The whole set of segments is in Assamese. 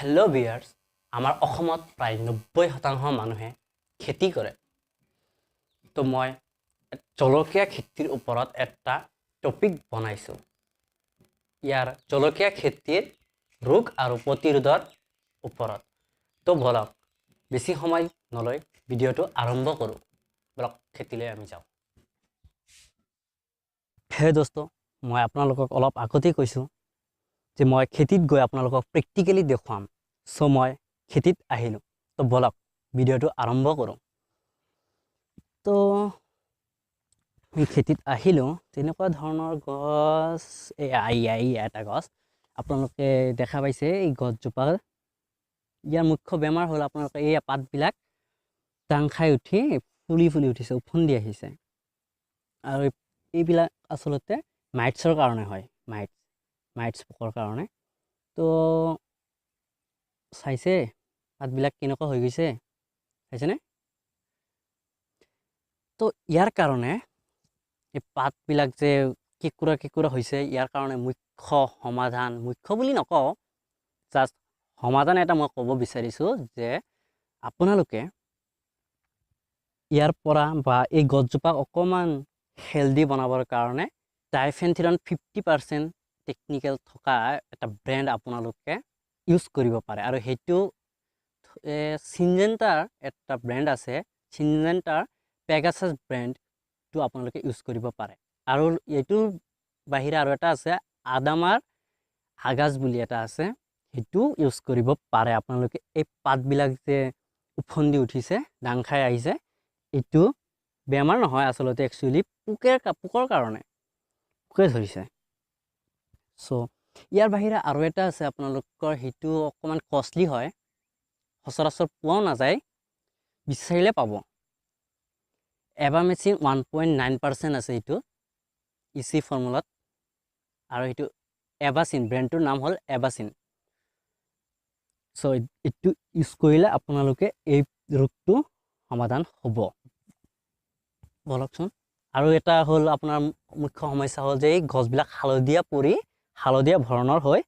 হেল্ল' ভিউয়াৰ্স, আমাৰ অসমত প্ৰায় 90% মানুহে খেতি কৰে। তো মই জলকীয়া খেতিৰ ওপৰত এটা টপিক বনাইছোঁ। ইয়াৰ জলকীয়া খেতিৰ ৰোগ আৰু প্ৰতিৰোধৰ ওপৰত। তো বলক বেছি সময় নলৈ ভিডিঅ'টো আৰম্ভ কৰোঁ। বলক খেতিলৈ আমি যাওঁ। হে দোস্ত, মই আপোনালোকক অলপ আগতেই কৈছোঁ যে মই খেতিত গৈ আপোনালোকক প্ৰেক্টিকেলি দেখুৱাম। সো মই খেতিত আহিলোঁ। তো বলক ভিডিঅ'টো আৰম্ভ কৰোঁ। তো আমি খেতিত আহিলোঁ। তেনেকুৱা ধৰণৰ গছ এই এটা গছ আপোনালোকে দেখা পাইছে। এই গছজোপা ইয়াৰ মুখ্য বেমাৰ হ'ল আপোনালোকে এই পাতবিলাক টাং খাই উঠি ফুলি উঠিছে, উফন্দি আহিছে। আৰু এইবিলাক আচলতে মাইটছৰ কাৰণে হয়। মাইটছ পোকৰ কাৰণে। তো চাইছে পাতবিলাক কেনেকুৱা হৈ গৈছে, চাইছেনে? তো ইয়াৰ কাৰণে এই পাতবিলাক যে কেঁকুৰা হৈছে, ইয়াৰ কাৰণে মুখ্য বুলি নকওঁ, জাষ্ট সমাধান এটা মই ক'ব বিচাৰিছোঁ যে আপোনালোকে ইয়াৰ পৰা বা এই গছজোপাক অকণমান হেল্ডি বনাবৰ কাৰণে ডাইফেনথিৰন 50% টেকনিকেল থকা এটা ব্ৰেণ্ড আপোনালোকে ইউজ কৰিব পাৰে। আৰু সেইটো চিনজেণ্টাৰ এটা ব্ৰেণ্ড আছে, চিনজেণ্টাৰ পেগাছাছ ব্ৰেণ্ডটো আপোনালোকে ইউজ কৰিব পাৰে। আৰু এইটোৰ বাহিৰে আৰু এটা আছে, আদামাৰ আগাজ বুলি এটা আছে, সেইটো ইউজ কৰিব পাৰে আপোনালোকে। এই পাতবিলাক যে উফন্দি উঠিছে, ডাং খাই আহিছে, এইটো বেমাৰ নহয় আচলতে, একচুৱেলি পোকৰ কাৰণে পোকে ধৰিছে। চ' ইয়াৰ বাহিৰে আৰু এটা আছে আপোনালোকৰ, সেইটো অকণমান কষ্টলি হয়, সচৰাচৰ পোৱাও নাযায়, বিচাৰিলে পাব। এবামেচিন 1.9% আছে এইটো ইচি ফৰ্মুলাত। আৰু এইটো এবাচিন, ব্ৰেণ্ডটোৰ নাম হ'ল এবাচিন। চ' এইটো ইউজ কৰিলে আপোনালোকে এই ৰোগটো সমাধান হ'ব। বলকচোন। আৰু এটা হ'ল আপোনাৰ মুখ্য সমস্যা হ'ল যে এই গছবিলাক হালধীয়া ধৰণৰ হৈ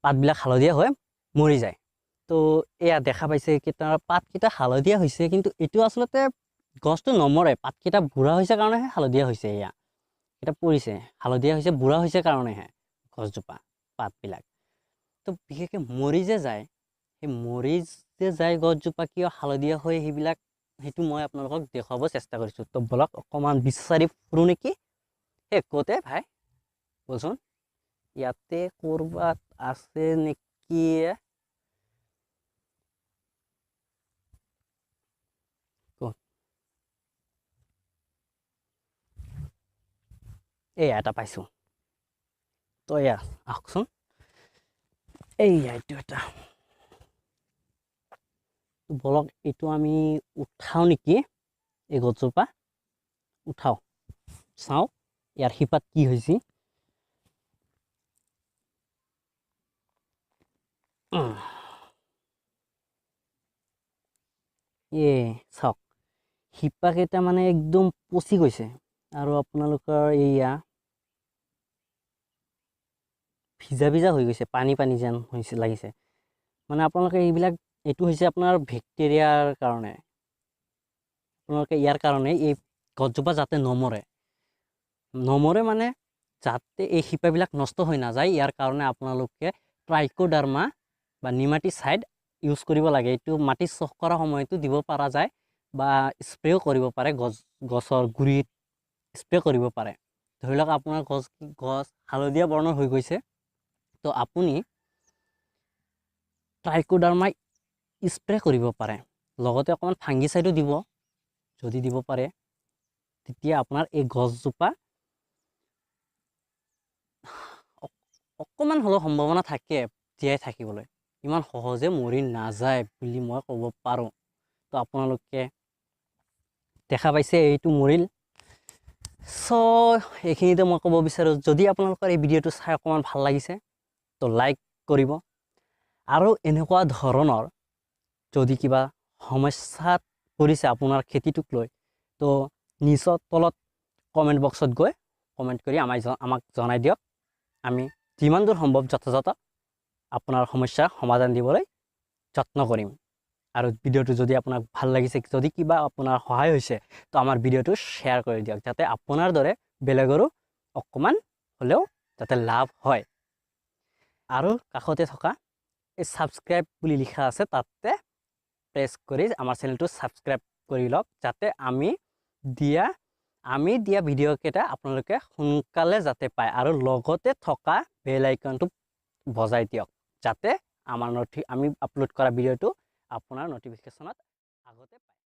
পাতবিলাক হালধীয়া হৈ মৰি যায়। তো এয়া দেখা পাইছে পাতকেইটা হালধীয়া হৈছে, কিন্তু এইটো আচলতে গছটো নমৰে, পাতকেইটা বুঢ়া হৈছে কাৰণেহে হালধীয়া হৈছে। এয়া এটা পৰিছে, হালধীয়া হৈছে, বুঢ়া হৈছে কাৰণেহে গছজোপা পাতবিলাক। তো বিশেষকৈ মৰি যে যায়, সেই মৰি যে যায় গছজোপা কিয় হালধীয়া হৈ, সেইটো মই আপোনালোকক দেখুৱাব চেষ্টা কৰিছোঁ। তো বলক অকণমান বিচাৰি ফুৰোঁ নেকি। ক'তে ভাই বলচোন, ইয়াতে ক'ৰবাত আছে নেকি? এয়া এটা পাইছোঁ। তো এয়া আহকচোন, এইটো এটা। বলক এইটো আমি উঠাওঁ নেকি, এই গছজোপা উঠাওঁ, চাওঁ ইয়াৰ শিপাত কি হৈছে। চাওক, শিপাকেইটা মানে একদম পচি গৈছে। আৰু আপোনালোকৰ এইয়া ভিজা হৈ গৈছে, পানী যেন হৈছে লাগিছে। মানে আপোনালোকে এইটো হৈছে আপোনাৰ বেক্টেৰিয়াৰ কাৰণে। আপোনালোকে ইয়াৰ কাৰণে এই গছজোপা যাতে নমৰে মানে যাতে এই শিপাবিলাক নষ্ট হৈ নাযায়, ইয়াৰ কাৰণে আপোনালোকে ট্ৰাইকোডাৰ্মা বা নিমাটিচাইড ইউজ কৰিব লাগে। এইটো মাটি চহ কৰা সময়তো দিব পৰা যায়, বা স্প্ৰেও কৰিব পাৰে, গছৰ গুৰিত স্প্ৰে কৰিব পাৰে। ধৰি লওক আপোনাৰ গছ হালধীয়া বৰ্ণৰ হৈ গৈছে, তো আপুনি ট্ৰাইকোডাৰ্মা স্প্ৰে কৰিব পাৰে। লগতে অকণমান ফাংগিচাইডো দিব, যদি দিব পাৰে, তেতিয়া আপোনাৰ এই গছজোপা অকণমান হ'লেও সম্ভাৱনা থাকে জীয়াই থাকিবলৈ, ইমান সহজে মৰি নাযায় বুলি মই ক'ব পাৰোঁ। তো আপোনালোকে দেখা পাইছে এইটো মৰিল। চ' এইখিনিতে মই ক'ব বিচাৰোঁ, যদি আপোনালোকৰ এই ভিডিঅ'টো চাই অকণমান ভাল লাগিছে, তো লাইক কৰিব। আৰু এনেকুৱা ধৰণৰ যদি কিবা সমস্যাত পৰিছে আপোনাৰ খেতিটোক লৈ, তো নিচৰ তলত কমেণ্ট বক্সত গৈ কমেণ্ট কৰি আমাক জনাই দিয়ক। আমি যিমান দূৰ সম্ভৱ যথাযথ আপোনাৰ সমস্যাৰ সমাধান দিবলৈ যত্ন কৰিম আৰু ভিডিঅ'টো যদি আপোনাক ভাল লাগিছে যদি কিবা আপোনাৰ সহায় হৈছে তো আমাৰ ভিডিঅ'টো শ্বেয়াৰ কৰি দিয়ক যাতে আপোনাৰ দৰে বেলেগৰো অকমান হ'লেও যাতে লাভ হয় আৰু কাষতে থকা এই সাবস্ক্ৰাইব বুলি লিখা আছে তাতে প্ৰেছ কৰি আমাৰ চেনেলটো সাবস্ক্ৰাইব কৰি লওক যাতে আমি দিয়া ভিডিঅ' কেইটা আপোনালোকে সোনকালে যাতে পায় আৰু লগতে থকা বেল আইকনটো বজাই দিয়ক যাতে আমি আপলোড কৰা ভিডিঅ'টো আপোনাৰ নটিফিকেশ্যনত আগতে পায়